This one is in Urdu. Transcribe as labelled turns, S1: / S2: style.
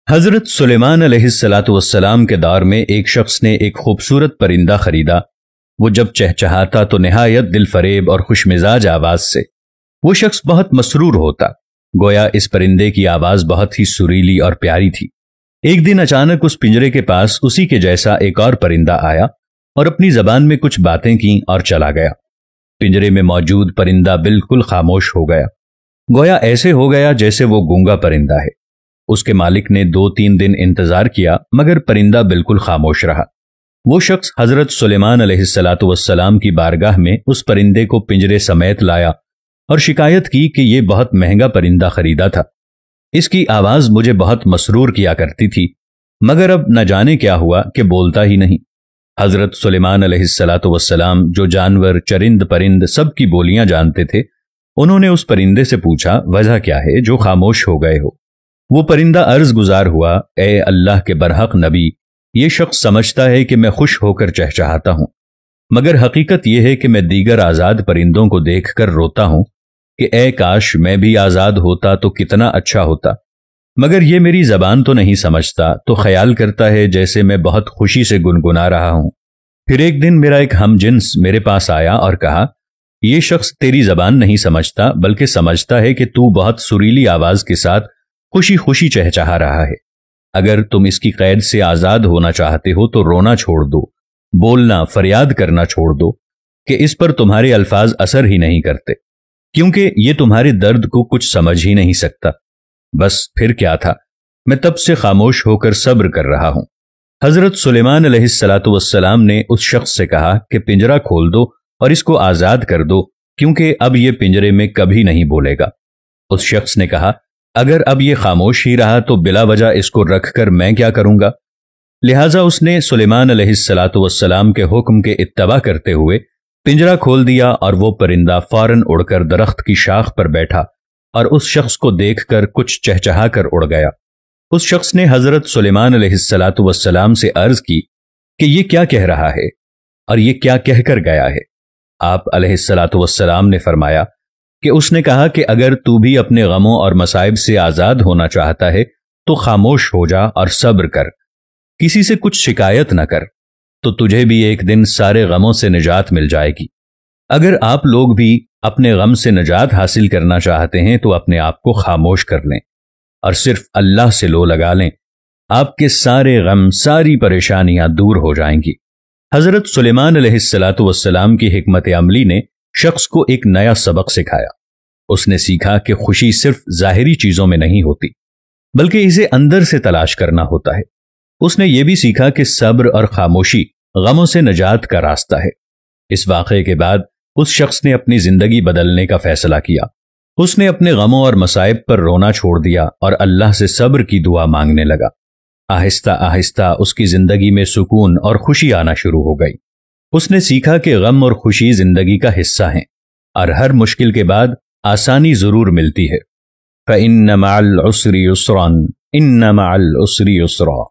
S1: حضرت سلیمان علیہ الصلاۃ والسلام کے دور میں ایک شخص نے ایک خوبصورت پرندہ خریدا۔ وہ جب چہچہاتا تو نہایت دل فریب اور خوش مزاج آواز سے۔ وہ شخص بہت مسرور ہوتا، گویا اس پرندے کی آواز بہت ہی سریلی اور پیاری تھی۔ ایک دن اچانک اس پنجرے کے پاس اسی کے جیسا ایک اور پرندہ آیا اور اپنی زبان میں کچھ باتیں کیں اور چلا گیا۔ پنجرے میں موجود پرندہ بالکل خاموش ہو گیا، گویا ایسے ہو گیا جیسے وہ گونگا پرندہ ہے۔ اس کے مالک نے 2-3 دن انتظار کیا مگر پرندہ بالکل خاموش رہا۔ وہ شخص حضرت سلیمان علیہ الصلاۃ والسلام کی بارگاہ میں اس پرندے کو پنجرے سمیت لایا اور شکایت کی کہ یہ بہت مہنگا پرندہ خریدا تھا، اس کی آواز مجھے بہت مسرور کیا کرتی تھی، مگر اب نہ جانے کیا ہوا کہ بولتا ہی نہیں۔ حضرت سلیمان علیہ الصلاۃ والسلام جو جانور، چرند پرند سب کی بولیاں جانتے تھے، انہوں نے اس پرندے سے پوچھا وجہ کیا ہے جو خاموش ہو گئے ہو؟ وہ پرندہ عرض گزار ہوا، اے اللہ کے برحق نبی، یہ شخص سمجھتا ہے کہ میں خوش ہو کر چہچہاتا ہوں، مگر حقیقت یہ ہے کہ میں دیگر آزاد پرندوں کو دیکھ کر روتا ہوں کہ اے کاش میں بھی آزاد ہوتا تو کتنا اچھا ہوتا، مگر یہ میری زبان تو نہیں سمجھتا، تو خیال کرتا ہے جیسے میں بہت خوشی سے گنگنا رہا ہوں۔ پھر ایک دن میرا ایک ہم جنس میرے پاس آیا اور کہا، یہ شخص تیری زبان نہیں سمجھتا بلکہ سمجھتا ہے کہ تو بہت سریلی آواز کے ساتھ خوشی خوشی چہچہا رہا ہے۔ اگر تم اس کی قید سے آزاد ہونا چاہتے ہو تو رونا چھوڑ دو، بولنا، فریاد کرنا چھوڑ دو کہ اس پر تمہارے الفاظ اثر ہی نہیں کرتے، کیونکہ یہ تمہارے درد کو کچھ سمجھ ہی نہیں سکتا۔ بس پھر کیا تھا، میں تب سے خاموش ہو کر صبر کر رہا ہوں۔ حضرت سلیمان علیہ الصلاۃ والسلام نے اس شخص سے کہا کہ پنجرہ کھول دو اور اس کو آزاد کر دو، کیونکہ اب یہ پنجرے میں کبھی نہیں بولے گا۔ اس شخص نے کہا، اگر اب یہ خاموش ہی رہا تو بلا وجہ اس کو رکھ کر میں کیا کروں گا؟ لہٰذا اس نے سلیمان علیہ الصلاۃ والسلام کے حکم کے اتباع کرتے ہوئے پنجرہ کھول دیا اور وہ پرندہ فوراً اڑ کر درخت کی شاخ پر بیٹھا اور اس شخص کو دیکھ کر کچھ چہچہا کر اڑ گیا۔ اس شخص نے حضرت سلیمان علیہ الصلاۃ والسلام سے عرض کی کہ یہ کیا کہہ رہا ہے اور یہ کیا کہہ کر گیا ہے؟ آپ علیہ الصلاۃ والسلام نے فرمایا کہ اس نے کہا کہ اگر تو بھی اپنے غموں اور مصائب سے آزاد ہونا چاہتا ہے تو خاموش ہو جا اور صبر کر، کسی سے کچھ شکایت نہ کر، تو تجھے بھی ایک دن سارے غموں سے نجات مل جائے گی۔ اگر آپ لوگ بھی اپنے غم سے نجات حاصل کرنا چاہتے ہیں تو اپنے آپ کو خاموش کر لیں اور صرف اللہ سے لو لگا لیں، آپ کے سارے غم، ساری پریشانیاں دور ہو جائیں گی۔ حضرت سلیمان علیہ الصلاۃ والسلام کی حکمت عملی نے شخص کو ایک نیا سبق سکھایا۔ اس نے سیکھا کہ خوشی صرف ظاہری چیزوں میں نہیں ہوتی بلکہ اسے اندر سے تلاش کرنا ہوتا ہے۔ اس نے یہ بھی سیکھا کہ صبر اور خاموشی غموں سے نجات کا راستہ ہے۔ اس واقعے کے بعد اس شخص نے اپنی زندگی بدلنے کا فیصلہ کیا۔ اس نے اپنے غموں اور مصائب پر رونا چھوڑ دیا اور اللہ سے صبر کی دعا مانگنے لگا۔ آہستہ آہستہ اس کی زندگی میں سکون اور خوشی آنا شروع ہو گئی۔ اس نے سیکھا کہ غم اور خوشی زندگی کا حصہ ہیں اور ہر مشکل کے بعد آسانی ضرور ملتی ہے۔ فَإِنَّ مَعَ الْعُسْرِ يُسْرًا إِنَّ مَعَ الْعُسْرِ يُسْرًا۔